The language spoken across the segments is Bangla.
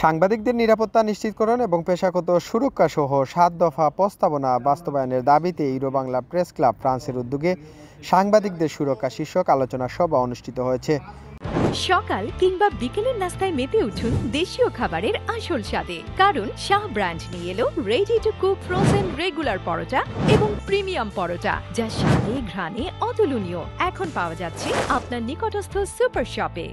সাংবাদিকদের নিরাপত্তা নিশ্চিতকরণ এবং পেশাগত সুরক্ষা সহ 7 দফা প্রস্তাবনা বাস্তবায়নের দাবিতে ইউরো বাংলা প্রেস ক্লাব ফ্রান্সের উদ্যোগে সাংবাদিকদের সুরক্ষা শীর্ষক আলোচনা সভা অনুষ্ঠিত হয়েছে। সকাল কিংবা বিকেলের নাস্তায় মেতে উঠুন দেশীয় খাবারের আসল স্বাদে, কারণ শাহ ব্র্যান্ড নিয়ে এলো ready to cook frozen regular paratha এবং প্রিমিয়াম পরোটা, যা স্বাদে ঘ্রাণে অতুলনীয়। এখন পাওয়া যাচ্ছে আপনার নিকটস্থ সুপার শপে।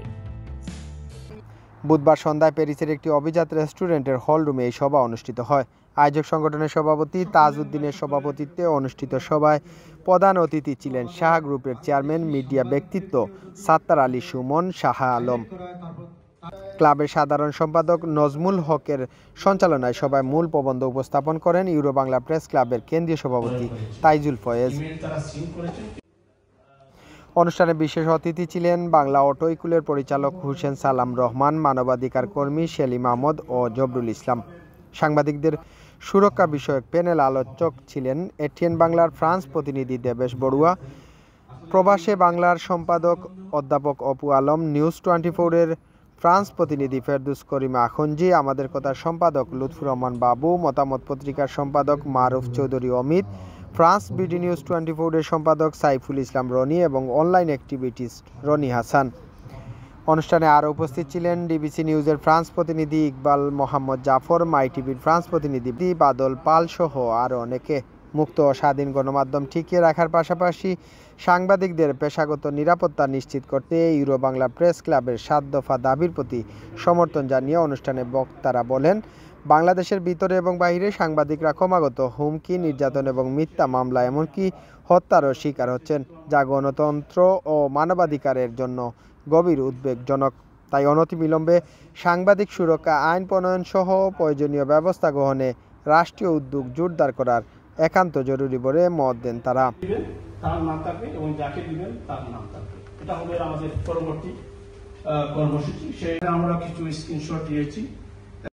বুধবার সন্ধ্যায় প্যারিসের একটি অভিজাত রেস্টুরেন্টের হলরুমে এই সভা অনুষ্ঠিত হয়। আয়োজক সংগঠনের সভাপতি তাজ উদ্দিনের সভাপতিত্বে অনুষ্ঠিত সভায় প্রধান অতিথি ছিলেন শাহ গ্রুপের চেয়ারম্যান মিডিয়া ব্যক্তিত্ব সাত্তার আলী সুমন শাহ আলম। ক্লাবের সাধারণ সম্পাদক নজমুল হকের সঞ্চালনায় সভায় মূল প্রবন্ধ উপস্থাপন করেন ইউরো বাংলা প্রেস ক্লাবের কেন্দ্রীয় সভাপতি তাইজুল ফয়েজ। অনুষ্ঠানে বিশেষ অতিথি ছিলেন বাংলা অটোইকুলের পরিচালক হুসেন সালাম রহমান, মানবাধিকার কর্মী সেলিম আহমদ ও জবরুল ইসলাম। সাংবাদিকদের সুরক্ষা বিষয়ক প্যানেল আলোচক ছিলেন এটিএন বাংলার ফ্রান্স প্রতিনিধি দেবেশ বড়ুয়া, প্রবাসে বাংলার সম্পাদক অধ্যাপক অপু আলম, নিউজ 24-এর ফ্রান্স প্রতিনিধি ফেরদৌস করিম আখঞ্জি, আমাদের কথার সম্পাদক লুৎফুর রহমান বাবু, মতামত পত্রিকার সম্পাদক Maruf Chowdhury Amit, France BD news 24-এর সম্পাদক সাইফুল ইসলাম রনি এবং অনলাইন অ্যাক্টিভিটিস্ট রনি হাসান। অনুষ্ঠানে আরও উপস্থিত ছিলেন ডিবিসি নিউজের ফ্রান্স প্রতিনিধি ইকবাল মোহাম্মদ জাফর, মাই টিভির ফ্রান্স প্রতিনিধি বাদল পাল সহ আরও অনেকে। মুক্ত ও স্বাধীন গণমাধ্যম টিকিয়ে রাখার পাশাপাশি সাংবাদিকদের পেশাগত নিরাপত্তা নিশ্চিত করতে ইউরো বাংলা প্রেস ক্লাবের 7 দফা দাবির প্রতি সমর্থন জানিয়ে অনুষ্ঠানে বক্তারা বলেন, বাংলাদেশের ভিতরে এবং বাইরে সাংবাদিকরা ক্রমাগত হুমকি, নির্যাতন এবং মিথ্যা মামলা এমনকি হত্যারও শিকার হচ্ছেন, যা গণতন্ত্র ও মানবাধিকারের জন্য গভীর উদ্বেগজনক। তাই অনতিবিলম্বে সাংবাদিক সুরক্ষা আইন প্রণয়ন সহ প্রয়োজনীয় ব্যবস্থা গ্রহণে রাষ্ট্রীয় উদ্যোগ জোরদার করার একান্ত জরুরি বলে মত দেন তারা। তার নাম থাকবে এবং যাকে দিবেন তার নাম থাকবে। এটা হলো আমাদের পরবর্তী কর্মসূচি। সেটা আমরা কিছু স্ক্রিনশট দিয়েছি।